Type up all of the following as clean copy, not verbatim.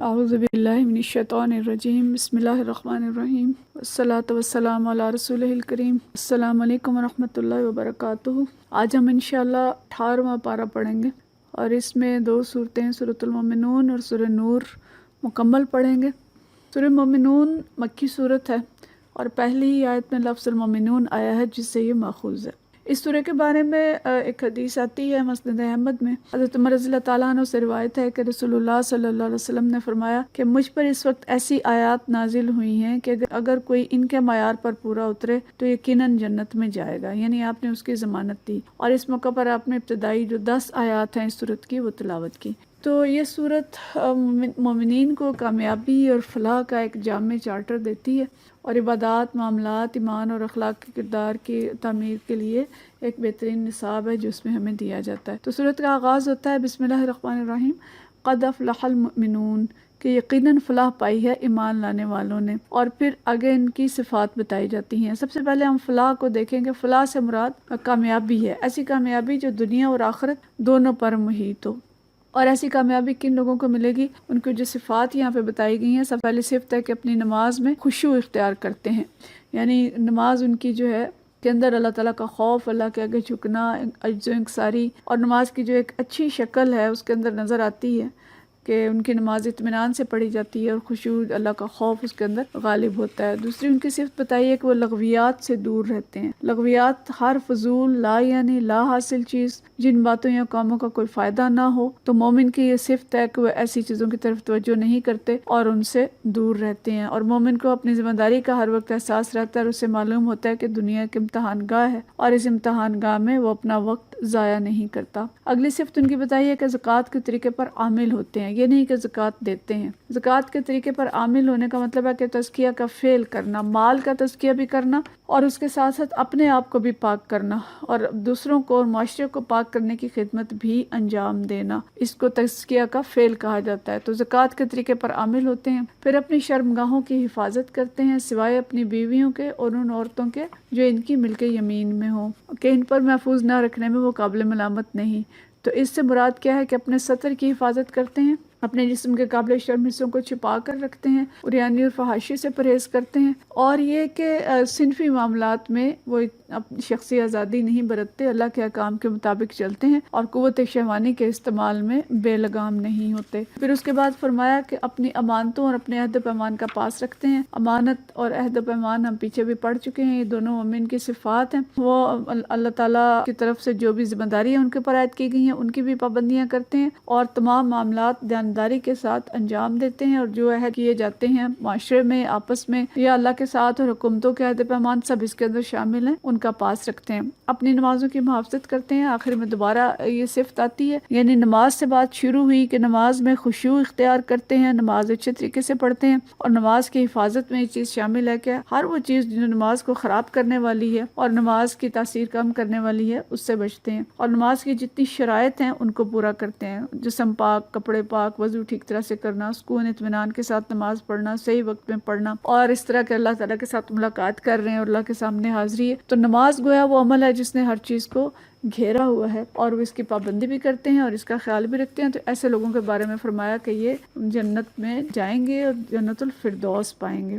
اعوذ باللہ من الشیطان الرجیم بسم اللہ الرحمن الرحیم والصلاة والسلام علی رسولہ الکریم السلام علیکم ورحمۃ اللہ وبرکاتہ۔ آج ہم انشاءاللہ 18واں پارہ پڑھیں گے اور اس میں 2 صورتیں سورۃ المومنون اور سورہ نور مکمل پڑھیں گے۔ سورہ مومنون مکی صورت ہے اور پہلی ہی آیت میں لفظ المومنون آیا ہے جس سے یہ ماخوذ ہے۔ اس سورہ کے بارے میں ایک حدیث آتی ہے مسند احمد میں، حضرت عمر رضی اللہ تعالیٰ عنہ سے روایت ہے کہ رسول اللہ صلی اللہ علیہ وسلم نے فرمایا کہ مجھ پر اس وقت ایسی آیات نازل ہوئی ہیں کہ اگر کوئی ان کے معیار پر پورا اترے تو یقیناً جنت میں جائے گا، یعنی آپ نے اس کی ضمانت دی، اور اس موقع پر آپ نے ابتدائی جو 10 آیات ہیں اس سورت کی وہ تلاوت کی۔ تو یہ صورت مومنین کو کامیابی اور فلاح کا ایک جامع چارٹر دیتی ہے اور عبادات، معاملات، ایمان اور اخلاق کے کردار کی تعمیر کے لیے ایک بہترین نصاب ہے جو اس میں ہمیں دیا جاتا ہے۔ تو صورت کا آغاز ہوتا ہے بسم اللہ الرحمن الرحیم، قد افلح المؤمنون، کہ یقیناً فلاح پائی ہے ایمان لانے والوں نے، اور پھر آگے ان کی صفات بتائی جاتی ہیں۔ سب سے پہلے ہم فلاح کو دیکھیں کہ فلاح سے مراد کامیابی ہے، ایسی کامیابی جو دنیا اور آخرت دونوں پر محیط ہو۔ اور ایسی کامیابی کن لوگوں کو ملے گی؟ ان کی جو صفات یہاں پہ بتائی گئی ہیں، سب پہلی صفت ہے کہ اپنی نماز میں خشوع اختیار کرتے ہیں، یعنی نماز ان کی جو ہے کے اندر اللہ تعالیٰ کا خوف، اللہ کے آگے جھکنا، عجز و انکساری، اور نماز کی جو ایک اچھی شکل ہے اس کے اندر نظر آتی ہے کہ ان کی نماز اطمینان سے پڑھی جاتی ہے اور خشوع، اللہ کا خوف اس کے اندر غالب ہوتا ہے۔ دوسری ان کی صفت بتائی ہے کہ وہ لغویات سے دور رہتے ہیں۔ لغویات ہر فضول، لا یعنی لا حاصل چیز، جن باتوں یا کاموں کا کوئی فائدہ نہ ہو، تو مومن کی یہ صفت ہے کہ وہ ایسی چیزوں کی طرف توجہ نہیں کرتے اور ان سے دور رہتے ہیں۔ اور مومن کو اپنی ذمہ داری کا ہر وقت احساس رہتا ہے اور اسے معلوم ہوتا ہے کہ دنیا ایک امتحان گاہ ہے اور اس امتحان گاہ میں وہ اپنا وقت ضائع نہیں کرتا۔ اگلی صفت ان کی بتائی ہے کہ زکوٰۃ کے طریقے پر عامل ہوتے ہیں، یہ نہیں کہ زکوٰۃ دیتے ہیں۔ زکوٰۃ کے طریقے پر عامل ہونے کا مطلب ہے کہ تزکیہ کا فعل کرنا، مال کا تزکیہ بھی کرنا اور اس کے ساتھ ساتھ اپنے آپ کو بھی پاک کرنا اور دوسروں کو اور معاشرے کو پاک کرنے کی خدمت بھی انجام دینا، اس کو تزکیہ کا فعل کہا جاتا ہے۔ تو زکوٰۃ کے طریقے پر عامل ہوتے ہیں، پھر اپنی شرمگاہوں کی حفاظت کرتے ہیں سوائے اپنی بیویوں کے اور ان عورتوں کے جو ان کی ملک یمین میں ہوں، کہ ان پر محفوظ نہ رکھنے میں وہ قابل ملامت نہیں۔ تو اس سے مراد کیا ہے کہ اپنے سطر کی حفاظت کرتے ہیں، اپنے جسم کے قابل شرم حصوں کو چھپا کر رکھتے ہیں، عریانی اور فحاشی سے پرہیز کرتے ہیں، اور یہ کہ صنفی معاملات میں وہ اپنی شخصی آزادی نہیں برتتے، اللہ کے احکام کے مطابق چلتے ہیں اور قوت شہوانی کے استعمال میں بے لگام نہیں ہوتے۔ پھر اس کے بعد فرمایا کہ اپنی امانتوں اور اپنے عہد و پیمان کا پاس رکھتے ہیں۔ امانت اور عہد و پیمان ہم پیچھے بھی پڑھ چکے ہیں، یہ دونوں مومن کی صفات ہیں۔ وہ اللہ تعالیٰ کی طرف سے جو بھی ذمہ داری ہے ان کے اوپر عائد کی گئی ہیں ان کی بھی پابندیاں کرتے ہیں اور تمام معاملات دیانتداری کے ساتھ انجام دیتے ہیں، اور جو عہد کیے جاتے ہیں معاشرے میں، آپس میں یا اللہ کے ساتھ، اور حکومتوں کے عہد و پیمان سب اس کے اندر شامل ہیں، ان کا پاس رکھتے ہیں۔ اپنی نمازوں کی محافظت کرتے ہیں۔ آخر میں دوبارہ یہ صفت آتی ہے، یعنی نماز سے بات شروع ہوئی کہ نماز میں خشوع اختیار کرتے ہیں، نماز اچھے طریقے سے پڑھتے ہیں، اور نماز کی حفاظت میں یہ چیز شامل ہے کہ ہر وہ چیز جو نماز کو خراب کرنے والی ہے اور نماز کی تاثیر کم کرنے والی ہے اس سے بچتے ہیں، اور نماز کی جتنی شرائط ہیں ان کو پورا کرتے ہیں، جسم پاک، کپڑے پاک، وضو ٹھیک طرح سے کرنا، سکون اطمینان کے ساتھ نماز پڑھنا، صحیح وقت میں پڑھنا، اور اس طرح کہ اللہ تعالیٰ کے ساتھ ملاقات کر رہے ہیں اور اللہ کے سامنے حاضری ہے۔ تو نماز گویا وہ عمل ہے جس نے ہر چیز کو گھیرا ہوا ہے اور وہ اس کی پابندی بھی کرتے ہیں اور اس کا خیال بھی رکھتے ہیں۔ تو ایسے لوگوں کے بارے میں فرمایا کہ یہ جنت میں جائیں گے اور جنت الفردوس پائیں گے۔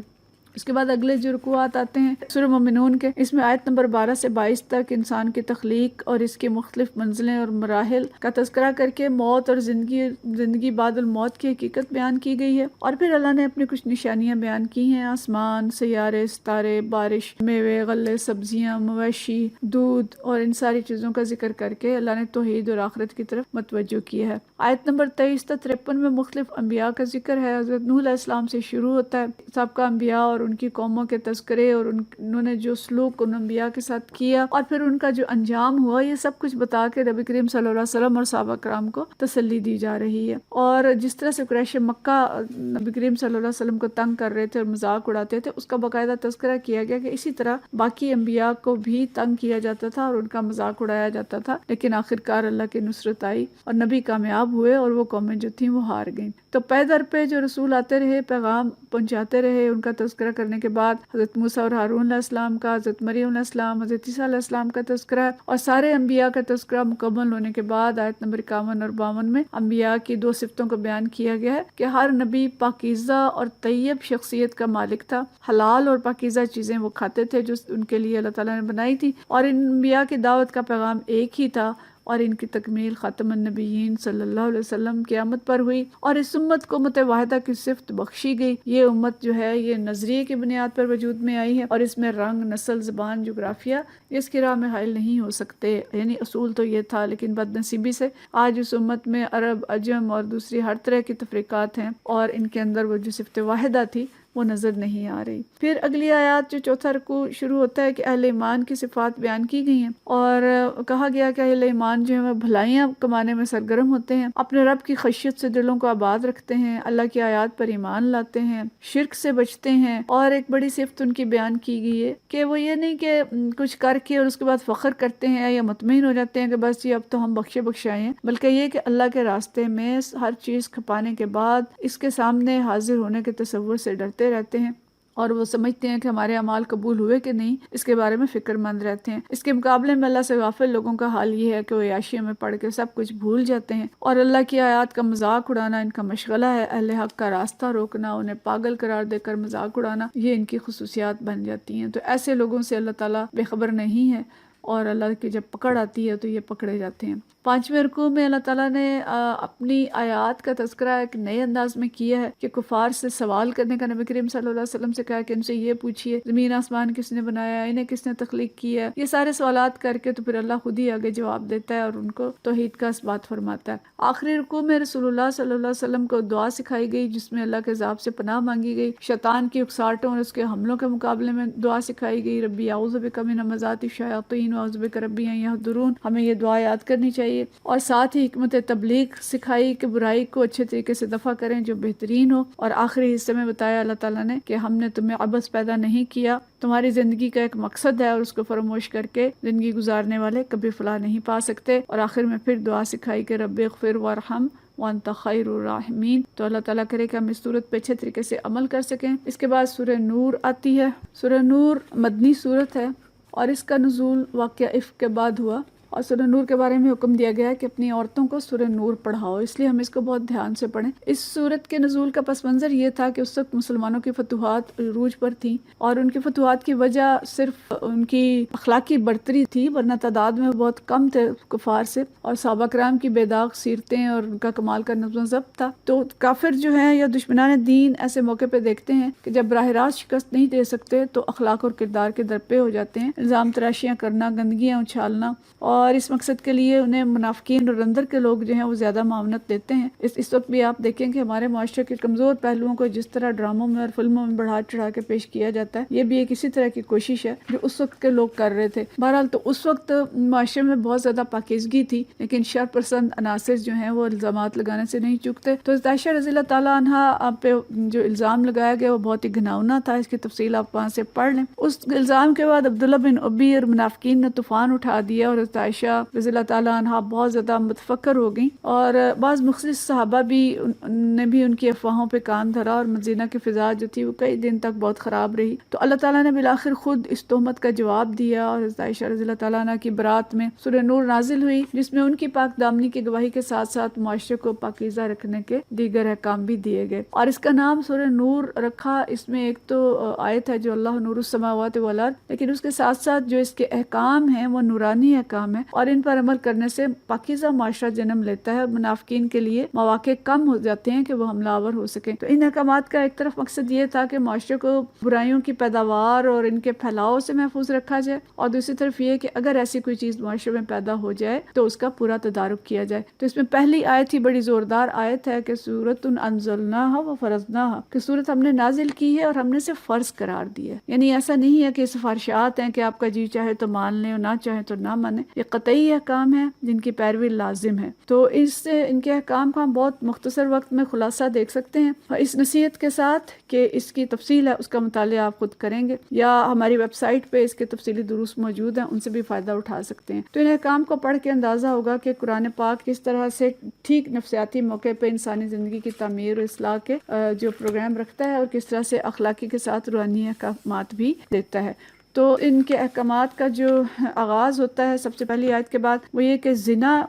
اس کے بعد اگلے جو رکوعات آتے ہیں سورہ مومنون کے، اس میں آیت نمبر 12 سے 22 تک انسان کی تخلیق اور اس کی مختلف منزلیں اور مراحل کا تذکرہ کر کے موت اور زندگی بعد الموت کی حقیقت بیان کی گئی ہے، اور پھر اللہ نے اپنی کچھ نشانیاں بیان کی ہیں، آسمان، سیارے، ستارے، بارش، میوے، غلے، سبزیاں، مویشی، دودھ، اور ان ساری چیزوں کا ذکر کر کے اللہ نے توحید اور آخرت کی طرف متوجہ کیا ہے۔ آیت نمبر 23 تا 53 میں مختلف انبیاء کا ذکر ہے۔ حضرت نوح علیہ السلام سے شروع ہوتا ہے، سابقہ انبیاء اور ان کی قوموں کے تذکرے اور انہوں نے جو سلوک ان انبیاء کے ساتھ کیا اور پھر ان کا جو انجام ہوا، یہ سب کچھ بتا کے نبی کریم صلی اللہ علیہ وسلم اور صحابہ کرام کو تسلی دی جا رہی ہے۔ اور جس طرح سے قریش مکہ نبی کریم صلی اللہ علیہ وسلم کو تنگ کر رہے تھے اور مذاق اڑاتے تھے، اس کا باقاعدہ تذکرہ کیا گیا کہ اسی طرح باقی انبیاء کو بھی تنگ کیا جاتا تھا اور ان کا مذاق اڑایا جاتا تھا، لیکن آخرکار اللہ کی نصرت آئی اور نبی کامیاب کامیاب ہوئے اور وہ قومیں جو تھیں وہ ہار گئیں۔ تو پے در پہ جو رسول آتے رہے، پیغام پہنچاتے رہے، ان کا تذکرہ کرنے کے بعد حضرت موسیٰ اور ہارون علیہ السلام کا، حضرت مریم علیہ السلام، حضرت عیسیٰ علیہ السلام کا تذکرہ ہے، اور سارے انبیاء کا تذکرہ مکمل ہونے کے بعد آیت نمبر 51 اور 52 میں انبیاء کی 2 صفتوں کو بیان کیا گیا ہے کہ ہر نبی پاکیزہ اور طیب شخصیت کا مالک تھا، حلال اور پاکیزہ چیزیں وہ کھاتے تھے جو ان کے لیے اللہ تعالیٰ نے بنائی تھی، اور ان انبیاء کی دعوت کا پیغام ایک ہی تھا، اور ان کی تکمیل خاتم النبیین صلی اللہ علیہ وسلم قیامت پر ہوئی، اور اس امت کو امت واحدہ کی صفت بخشی گئی۔ یہ امت جو ہے یہ نظریے کی بنیاد پر وجود میں آئی ہے، اور اس میں رنگ، نسل، زبان، جغرافیہ اس کی راہ میں حائل نہیں ہو سکتے، یعنی اصول تو یہ تھا، لیکن بد نصیبی سے آج اس امت میں عرب، عجم اور دوسری ہر طرح کی تفریقات ہیں، اور ان کے اندر وہ جو صفت واحدہ تھی وہ نظر نہیں آ رہی۔ پھر اگلی آیات جو چوتھا رکوع شروع ہوتا ہے کہ اہل ایمان کی صفات بیان کی گئی ہیں، اور کہا گیا کہ اہل ایمان جو ہے وہ بھلائیاں کمانے میں سرگرم ہوتے ہیں، اپنے رب کی خشیت سے دلوں کو آباد رکھتے ہیں، اللہ کی آیات پر ایمان لاتے ہیں، شرک سے بچتے ہیں، اور ایک بڑی صفت ان کی بیان کی گئی ہے کہ وہ یہ نہیں کہ کچھ کر کے اور اس کے بعد فخر کرتے ہیں یا مطمئن ہو جاتے ہیں کہ بس یہ اب تو ہم بخشے بخشائے ہیں، بلکہ یہ کہ اللہ کے راستے میں ہر چیز کھپانے کے بعد اس کے سامنے حاضر ہونے کے تصور سے ڈرتے رہتے ہیں، اور وہ سمجھتے ہیں کہ ہمارے اعمال قبول ہوئے کہ نہیں، اس کے بارے میں فکر مند رہتے ہیں۔ اس کے مقابلے میں اللہ سے غافل لوگوں کا حال یہ ہے کہ وہ عیاشیوں میں پڑھ کے سب کچھ بھول جاتے ہیں، اور اللہ کی آیات کا مذاق اڑانا ان کا مشغلہ ہے، اہل حق کا راستہ روکنا، انہیں پاگل قرار دے کر مذاق اڑانا، یہ ان کی خصوصیات بن جاتی ہیں۔ تو ایسے لوگوں سے اللہ تعالیٰ بے خبر نہیں ہے، اور اللہ کی جب پکڑ آتی ہے تو یہ پکڑے جاتے ہیں۔ 5ویں رکوع میں اللہ تعالیٰ نے اپنی آیات کا تذکرہ ایک نئے انداز میں کیا ہے کہ کفار سے سوال کرنے کا نبی کریم صلی اللہ علیہ وسلم سے کہا کہ ان سے یہ پوچھیے زمین آسمان کس نے بنایا، انہیں کس نے تخلیق کیا ہے، یہ سارے سوالات کر کے تو پھر اللہ خود ہی آگے جواب دیتا ہے اور ان کو توحید کا اثبات فرماتا ہے۔ آخری رکوع میں رسول اللہ صلی اللہ علیہ وسلم کو دعا سکھائی گئی جس میں اللہ کے عذاب سے پناہ مانگی گئی، شیطان کی اکساہٹوں اور اس کے حملوں کے مقابلے میں دعا سکھائی گئی، ربی اعوذ بک من همزات الشیاطین واعوذ بک ربی ان یحضرون، ہمیں یہ دعا یاد کرنی چاہیے، اور ساتھ ہی حکمت تبلیغ سکھائی کہ برائی کو اچھے طریقے سے دفع کریں جو بہترین ہو، اور آخری حصے میں بتایا اللہ تعالیٰ نے کہ ہم نے تمہیں عبث پیدا نہیں کیا، تمہاری زندگی کا ایک مقصد ہے اور اس کو فراموش کر کے زندگی گزارنے والے کبھی فلاح نہیں پا سکتے، اور آخر میں پھر دعا سکھائی کہ رب اغفر وارحم وانت خیر الراحمین۔ تو اللہ تعالیٰ کرے کہ ہم اس صورت پہ اچھے طریقے سے عمل کر سکیں۔ اس کے بعد سورہ نور آتی ہے۔ سورہ نور مدنی سورت ہے، اور اس کا نزول واقعہ افک کے بعد ہوا، اور سورہ نور کے بارے میں حکم دیا گیا ہے کہ اپنی عورتوں کو سورہ نور پڑھاؤ، اس لیے ہم اس کو بہت دھیان سے پڑھیں۔ اس سورت کے نزول کا پس منظر یہ تھا کہ اس وقت مسلمانوں کی فتوحات عروج پر تھیں، اور ان کی فتوحات کی وجہ صرف ان کی اخلاقی برتری تھی، ورنہ تعداد میں بہت کم تھے کفار سے، اور صحابہ کرام کی بے داغ سیرتیں اور ان کا کمال کا نظم و ضبط تھا۔ تو کافر جو ہیں یا دشمنان دین ایسے موقع پہ دیکھتے ہیں کہ جب براہ راست شکست نہیں دے سکتے تو اخلاق اور کردار کے درپے ہو جاتے ہیں، الزام تراشیاں کرنا، گندگیاں اچھالنا، اور اس مقصد کے لیے انہیں منافقین اور اندر کے لوگ جو ہیں وہ زیادہ معاونت دیتے ہیں۔ اس وقت بھی آپ دیکھیں کہ ہمارے معاشرے کے کمزور پہلوؤں کو جس طرح ڈراموں میں اور فلموں میں بڑھا چڑھا کے پیش کیا جاتا ہے، یہ بھی ایک اسی طرح کی کوشش ہے جو اس وقت کے لوگ کر رہے تھے۔ بہرحال تو اس وقت معاشرے میں بہت زیادہ پاکیزگی تھی، لیکن شر پسند عناصر جو ہیں وہ الزامات لگانے سے نہیں چکتے۔ تو عائشہ رضی اللہ تعالیٰ عنہا پہ جو الزام لگایا گیا وہ بہت ہی گھناؤنا تھا، اس کی تفصیل آپ وہاں سے پڑھ لیں۔ اس الزام کے بعد عبداللہ بن ابی اور منافقین نے طوفان اٹھا دیا، اور عائشہ رضی اللہ تعالیٰ عنہ بہت زیادہ متفکر ہو گئیں، اور بعض مخلص صحابہ بھی نے بھی ان کی افواہوں پہ کان دھرا، اور مدینہ کی فضا جو تھی وہ کئی دن تک بہت خراب رہی۔ تو اللہ تعالیٰ نے بالآخر خود اس تہمت کا جواب دیا، اور عائشہ رضی اللہ تعالیٰ عنہ کی برات میں سورہ نور نازل ہوئی جس میں ان کی پاک دامنی کی گواہی کے ساتھ ساتھ معاشرے کو پاکیزہ رکھنے کے دیگر احکام بھی دیے گئے، اور اس کا نام سورہ نور رکھا۔ اس میں ایک تو آیت ہے جو اللہ نور السماوات والارض، لیکن اس کے ساتھ ساتھ جو اس کے احکام ہیں وہ نورانی احکام ہیں، اور ان پر عمل کرنے سے پاکیزہ معاشرہ جنم لیتا ہے، اور منافقین کے لیے مواقع کم ہو جاتے ہیں کہ وہ حملہ آور ہو سکیں۔ تو ان احکامات کا ایک طرف مقصد یہ تھا کہ معاشرے کو برائیوں کی پیداوار اور ان کے پھیلاؤ سے محفوظ رکھا جائے، اور دوسری طرف یہ کہ اگر ایسی کوئی چیز معاشرے میں پیدا ہو جائے تو اس کا پورا تدارک کیا جائے۔ تو اس میں پہلی آیت ہی بڑی زوردار آیت ہے کہ سورۃ انزلناہا وفرضناہا، کہ سورت ہم نے نازل کی ہے اور ہم نے اسے فرض قرار دیا ہے، یعنی ایسا نہیں ہے کہ سفارشات ہیں کہ آپ کا جی چاہے تو مان لیں اور نہ چاہے تو نہ مانیں۔ یہ قطعی احکام ہیں جن کی پیروی لازم ہے۔ تو ان کے احکام کا ہم بہت مختصر وقت میں خلاصہ دیکھ سکتے ہیں، اس نصیحت کے ساتھ کہ اس کی تفصیل ہے، اس کا مطالعہ آپ خود کریں گے، یا ہماری ویب سائٹ پہ اس کے تفصیلی دروس موجود ہیں، ان سے بھی فائدہ اٹھا سکتے ہیں۔ تو ان احکام کو پڑھ کے اندازہ ہوگا کہ قرآن پاک کس طرح سے ٹھیک نفسیاتی موقع پہ انسانی زندگی کی تعمیر اور اصلاح کے جو پروگرام رکھتا ہے، اور کس طرح سے اخلاقی کے ساتھ روحانی احکامات بھی دیتا ہے۔ تو ان کے احکامات کا جو آغاز ہوتا ہے سب سے پہلی آیت کے بعد، وہ یہ کہ زنا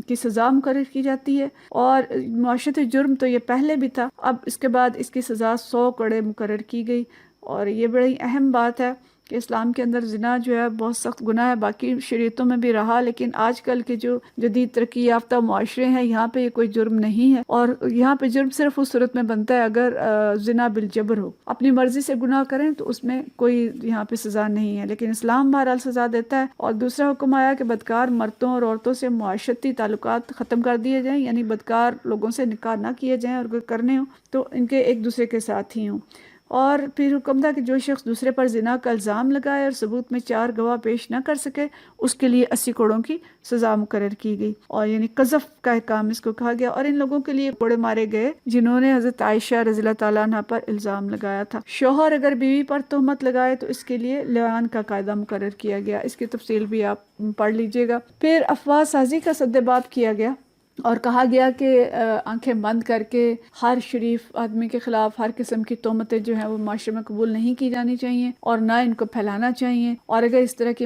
کی سزا مقرر کی جاتی ہے، اور معاشرتی جرم تو یہ پہلے بھی تھا، اب اس کے بعد اس کی سزا 100 کوڑے مقرر کی گئی۔ اور یہ بڑی اہم بات ہے کہ اسلام کے اندر زنا جو ہے بہت سخت گناہ ہے، باقی شریعتوں میں بھی رہا، لیکن آج کل کے جو جدید ترقی یافتہ معاشرے ہیں یہاں پہ یہ کوئی جرم نہیں ہے، اور یہاں پہ جرم صرف اس صورت میں بنتا ہے اگر زنا بالجبر ہو، اپنی مرضی سے گناہ کریں تو اس میں کوئی یہاں پہ سزا نہیں ہے، لیکن اسلام بہرحال سزا دیتا ہے۔ اور دوسرا حکم آیا کہ بدکار مردوں اور عورتوں سے معاشرتی تعلقات ختم کر دیے جائیں، یعنی بدکار لوگوں سے نکاح نہ کیے جائیں، اور اگر کرنے ہوں تو ان کے ایک دوسرے کے ساتھ ہی ہوں۔ اور پھر حکم تھا کہ جو شخص دوسرے پر زنا کا الزام لگائے اور ثبوت میں 4 گواہ پیش نہ کر سکے، اس کے لیے 80 کوڑوں کی سزا مقرر کی گئی، اور یعنی قذف کا احکام اس کو کہا گیا۔ اور ان لوگوں کے لیے کوڑے مارے گئے جنہوں نے حضرت عائشہ رضی اللہ تعالیٰ عنہ پر الزام لگایا تھا۔ شوہر اگر بیوی پر تہمت لگائے تو اس کے لیے لعان کا قاعدہ مقرر کیا گیا، اس کی تفصیل بھی آپ پڑھ لیجئے گا۔ پھر افواہ سازی کا سدباب کیا گیا، اور کہا گیا کہ آنکھیں بند کر کے ہر شریف آدمی کے خلاف ہر قسم کی تہمتیں جو ہیں وہ معاشرے میں قبول نہیں کی جانی چاہیے، اور نہ ان کو پھیلانا چاہیے، اور اگر اس طرح کی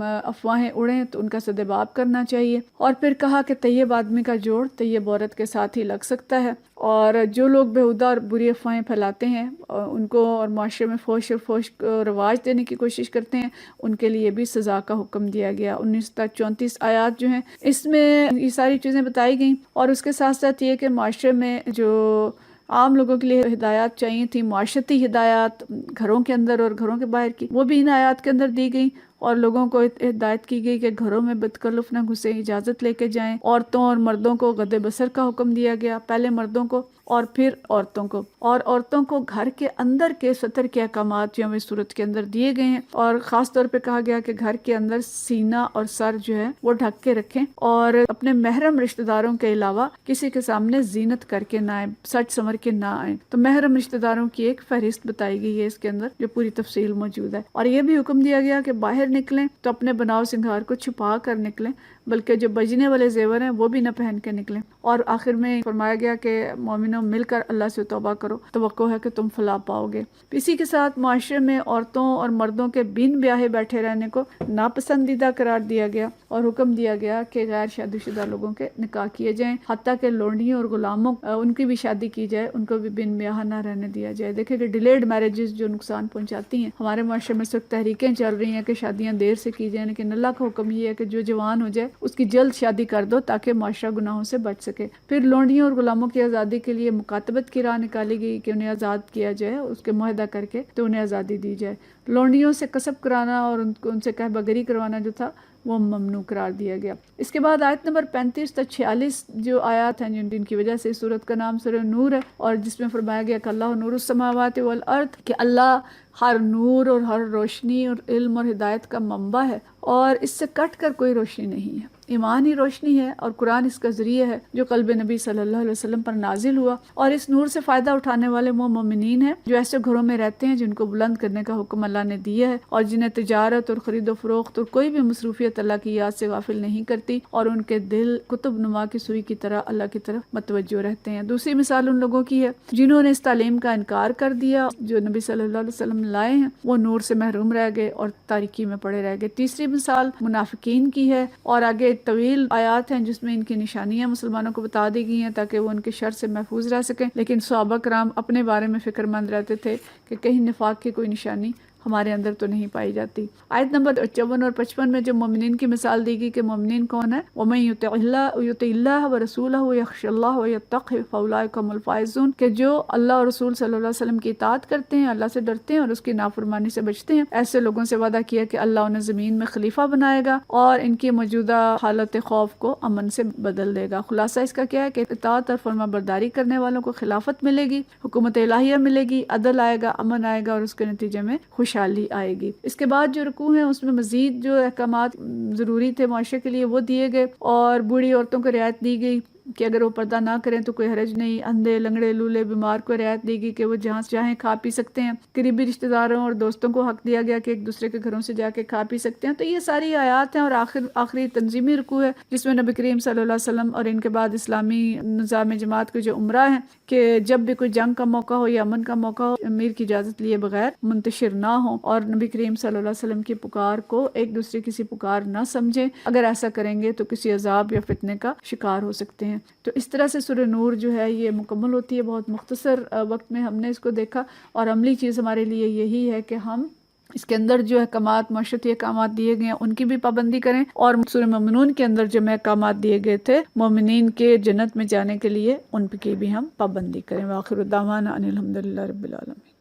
افواہیں اڑیں تو ان کا سدباب کرنا چاہیے۔ اور پھر کہا کہ طیب آدمی کا جوڑ طیب عورت کے ساتھ ہی لگ سکتا ہے، اور جو لوگ بےہودہ اور بری افواہیں پھیلاتے ہیں ان کو اور معاشرے میں فحش کو رواج دینے کی کوشش کرتے ہیں، ان کے لیے بھی سزا کا حکم دیا گیا۔ 19 تا 34 آیات جو ہیں اس میں یہ ساری چیزیں بتائی گئیں، اور اس کے ساتھ ساتھ یہ کہ معاشرے میں جو عام لوگوں کے لیے ہدایات چاہیے تھی، معاشرتی ہدایات گھروں کے اندر اور گھروں کے باہر کی، وہ بھی ان آیات کے اندر دی گئیں، اور لوگوں کو ہدایت کی گئی کہ گھروں میں بدتکلف نہ گھسیں، اجازت لے کے جائیں۔ عورتوں اور مردوں کو غض بصر کا حکم دیا گیا، پہلے مردوں کو اور پھر عورتوں کو، اور عورتوں کو گھر کے اندر کے سطر کے احکامات جو ہیں اس صورت کے اندر دیے گئے ہیں، اور خاص طور پہ کہا گیا کہ گھر کے اندر سینہ اور سر جو ہے وہ ڈھک کے رکھیں، اور اپنے محرم رشتہ داروں کے علاوہ کسی کے سامنے زینت کر کے نہ آئیں، سج سمر کے نہ آئیں۔ تو محرم رشتہ داروں کی ایک فہرست بتائی گئی ہے اس کے اندر جو پوری تفصیل موجود ہے، اور یہ بھی حکم دیا گیا کہ باہر نکلیں تو اپنے بناؤ سنگھار کو چھپا کر نکلیں، بلکہ جو بجنے والے زیور ہیں وہ بھی نہ پہن کے نکلیں۔ اور آخر میں فرمایا گیا کہ مومنوں مل کر اللہ سے توبہ کرو، توقع ہے کہ تم فلاح پاؤ گے۔ اسی کے ساتھ معاشرے میں عورتوں اور مردوں کے بن بیاہے بیٹھے رہنے کو ناپسندیدہ قرار دیا گیا، اور حکم دیا گیا کہ غیر شادی شدہ لوگوں کے نکاح کیے جائیں، حتیٰ کہ لونڈیوں اور غلاموں ان کی بھی شادی کی جائے، ان کو بھی بن بیاہ نہ رہنے دیا جائے۔ دیکھیں کہ ڈیلیڈ میرجز جو نقصان پہنچاتی ہیں، ہمارے معاشرے میں صرف تحریکیں چل رہی ہیں کہ شادیاں دیر سے کی جائیں، لیکن اللہ کا حکم یہ ہے کہ جو جوان ہو جائے اس کی جلد شادی کر دو تاکہ معاشرہ گناہوں سے بچ سکے۔ پھر لونڈیوں اور غلاموں کی آزادی کے لیے مکاتبت کی راہ نکالی گئی کہ انہیں آزاد کیا جائے، اس کے معاہدہ کر کے تو انہیں آزادی دی جائے۔ لونڈیوں سے کسب کرانا اور ان سے کہہ بگری کروانا جو تھا وہ ممنوع قرار دیا گیا۔ اس کے بعد آیت نمبر 35 تا 46 جو آیات ہیں جن کی وجہ سے اس سورت کا نام سورہ نور ہے، اور جس میں فرمایا گیا کہ اللہ نور السماوات والارض، کہ اللہ ہر نور اور ہر روشنی اور علم اور ہدایت کا منبع ہے، اور اس سے کٹ کر کوئی روشنی نہیں ہے۔ ایمان ہی روشنی ہے، اور قرآن اس کا ذریعہ ہے جو قلب نبی صلی اللہ علیہ وسلم پر نازل ہوا، اور اس نور سے فائدہ اٹھانے والے وہ مومنین ہیں جو ایسے گھروں میں رہتے ہیں جن کو بلند کرنے کا حکم اللہ نے دیا ہے، اور جنہیں تجارت اور خرید و فروخت اور کوئی بھی مصروفیت اللہ کی یاد سے غافل نہیں کرتی، اور ان کے دل قطب نما کی سوئی کی طرح اللہ کی طرف متوجہ رہتے ہیں۔ دوسری مثال ان لوگوں کی ہے جنہوں نے اس تعلیم کا انکار کر دیا جو نبی صلی اللہ علیہ وسلم لائے ہیں، وہ نور سے محروم رہ گئے اور تاریکی میں پڑے رہ گئے۔ تیسری مثال منافقین کی ہے، اور آگے طویل آیات ہیں جس میں ان کی نشانیاں مسلمانوں کو بتا دی گئی ہیں تاکہ وہ ان کے شر سے محفوظ رہ سکیں، لیکن صحابہ کرام اپنے بارے میں فکر مند رہتے تھے کہ کہیں نفاق کی کوئی نشانی ہمارے اندر تو نہیں پائی جاتی۔ آیت نمبر 54 اور 55 میں جو مومنین کی مثال دی گئی کہ مومنین کون ہے، وَمَن يُطِعِ اللَّهَ وَرَسُولَهُ وَيَخْشَ اللَّهَ وَيَتَّقْهِ فَأُولَٰئِكَ هُمُ الْفَائِزُونَ، کہ جو اللہ اور رسول صلی اللہ علیہ وسلم کی اطاعت کرتے ہیں، اللہ سے ڈرتے ہیں اور اس کی نافرمانی سے بچتے ہیں، ایسے لوگوں سے وعدہ کیا کہ اللہ انہیں زمین میں خلیفہ بنائے گا اور ان کی موجودہ حالت خوف کو امن سے بدل دے گا۔ خلاصہ اس کا کیا ہے کہ اطاعت اور فرما برداری کرنے والوں کو خلافت ملے گی، حکومت الہیہ ملے گی، عدل آئے گا، امن آئے گا، اور اس کے نتیجے میں خوشحالی خوشحالی آئے گی۔ اس کے بعد جو رکوع ہیں اس میں مزید جو احکامات ضروری تھے معاشرے کے لیے وہ دیے گئے، اور بوڑھی عورتوں کو رعایت دی گئی کہ اگر وہ پردہ نہ کریں تو کوئی حرج نہیں، اندھے لنگڑے لولے بیمار کو رعایت دی گئی کہ وہ جہاں چاہیں کھا پی سکتے ہیں، قریبی رشتہ داروں اور دوستوں کو حق دیا گیا کہ ایک دوسرے کے گھروں سے جا کے کھا پی سکتے ہیں۔ تو یہ ساری آیات ہیں، اور آخری تنظیمی رکوع ہے جس میں نبی کریم صلی اللہ علیہ وسلم اور ان کے بعد اسلامی نظام جماعت کے جو عمرہ ہیں کہ جب بھی کوئی جنگ کا موقع ہو یا امن کا موقع ہو، امیر کی اجازت لیے بغیر منتشر نہ ہوں، اور نبی کریم صلی اللہ علیہ وسلم کی پکار کو ایک دوسرے کسی پکار نہ سمجھیں، اگر ایسا کریں گے تو کسی عذاب یا فتنے کا شکار ہو سکتے ہیں۔ تو اس طرح سے سورہ نور جو ہے یہ مکمل ہوتی ہے، بہت مختصر وقت میں ہم نے اس کو دیکھا، اور عملی چیز ہمارے لیے یہی ہے کہ ہم اس کے اندر جو احکامات معاشرتی احکامات دیے گئے ہیں ان کی بھی پابندی کریں، اور سورہ مومنون کے اندر جو احکامات دیے گئے تھے مومنین کے جنت میں جانے کے لیے ان کی بھی ہم پابندی کریں۔ وآخر دعوانا ان الحمدللہ رب العالمین۔